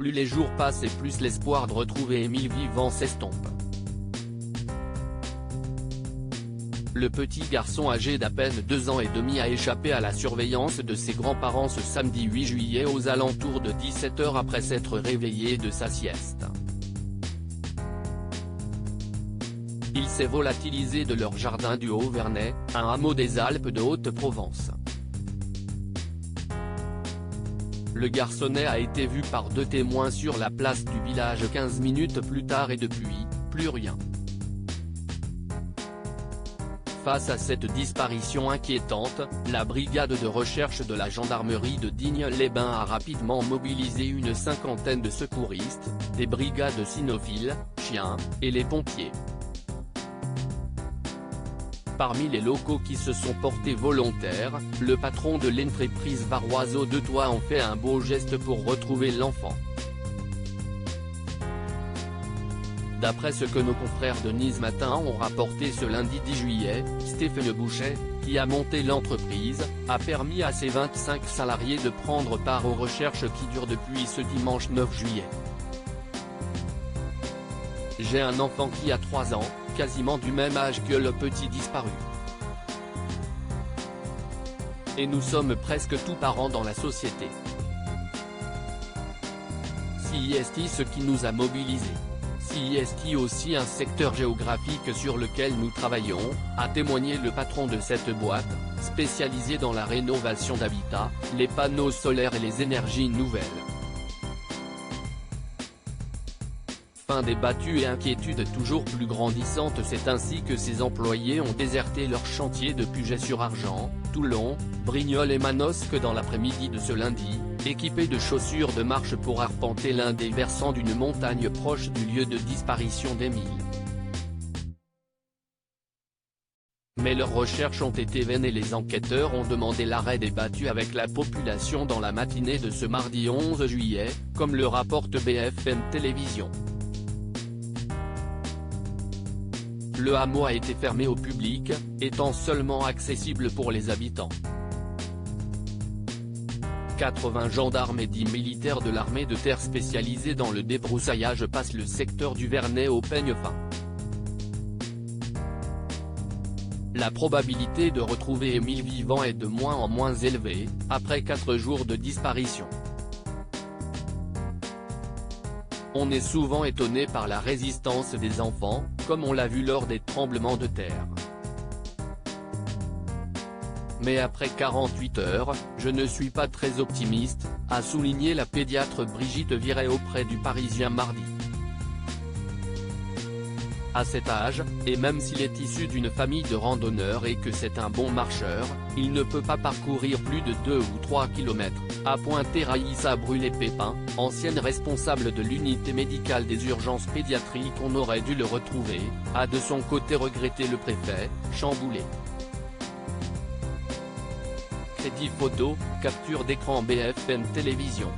Plus les jours passent et plus l'espoir de retrouver Émile vivant s'estompe. Le petit garçon âgé d'à peine 2 ans et demi a échappé à la surveillance de ses grands-parents ce samedi 8 juillet aux alentours de 17 h après s'être réveillé de sa sieste. Il s'est volatilisé de leur jardin du Haut-Vernay, un hameau des Alpes de Haute-Provence. Le garçonnet a été vu par 2 témoins sur la place du village 15 minutes plus tard et depuis, plus rien. Face à cette disparition inquiétante, la brigade de recherche de la gendarmerie de Digne-les-Bains a rapidement mobilisé une 50aine de secouristes, des brigades cynophiles, chiens, et les pompiers. Parmi les locaux qui se sont portés volontaires, le patron de l'entreprise Varoiseau de Toit en fait un beau geste pour retrouver l'enfant. D'après ce que nos confrères de Nice Matin ont rapporté ce lundi 10 juillet, Stéphane Boucher, qui a monté l'entreprise, a permis à ses 25 salariés de prendre part aux recherches qui durent depuis ce dimanche 9 juillet. J'ai un enfant qui a 3 ans, quasiment du même âge que le petit disparu. Et nous sommes presque tous parents dans la société. CIST ce qui nous a mobilisés. CIST aussi un secteur géographique sur lequel nous travaillons, a témoigné le patron de cette boîte, spécialisée dans la rénovation d'habitat, les panneaux solaires et les énergies nouvelles. Fin des battues et inquiétudes toujours plus grandissantes. C'est ainsi que ces employés ont déserté leur chantier de Puget-sur-Argent, Toulon, Brignoles et Manosque dans l'après-midi de ce lundi, équipés de chaussures de marche pour arpenter l'un des versants d'une montagne proche du lieu de disparition d'Émile. Mais leurs recherches ont été vaines et les enquêteurs ont demandé l'arrêt des battues avec la population dans la matinée de ce mardi 11 juillet, comme le rapporte BFM Télévision. Le hameau a été fermé au public, étant seulement accessible pour les habitants. 80 gendarmes et 10 militaires de l'armée de terre spécialisés dans le débroussaillage passent le secteur du Vernay au peigne fin. La probabilité de retrouver Émile vivant est de moins en moins élevée, après 4 jours de disparition. On est souvent étonné par la résistance des enfants, comme on l'a vu lors des tremblements de terre. Mais après 48 heures, je ne suis pas très optimiste, a souligné la pédiatre Brigitte Viret auprès du Parisien mardi. À cet âge, et même s'il est issu d'une famille de randonneurs et que c'est un bon marcheur, il ne peut pas parcourir plus de 2 ou 3 km, a pointé Raïssa Brûlé-Pépin, ancienne responsable de l'unité médicale des urgences pédiatriques. On aurait dû le retrouver, a de son côté regretté le préfet, chamboulé. Crédit photo, capture d'écran BFM Télévision.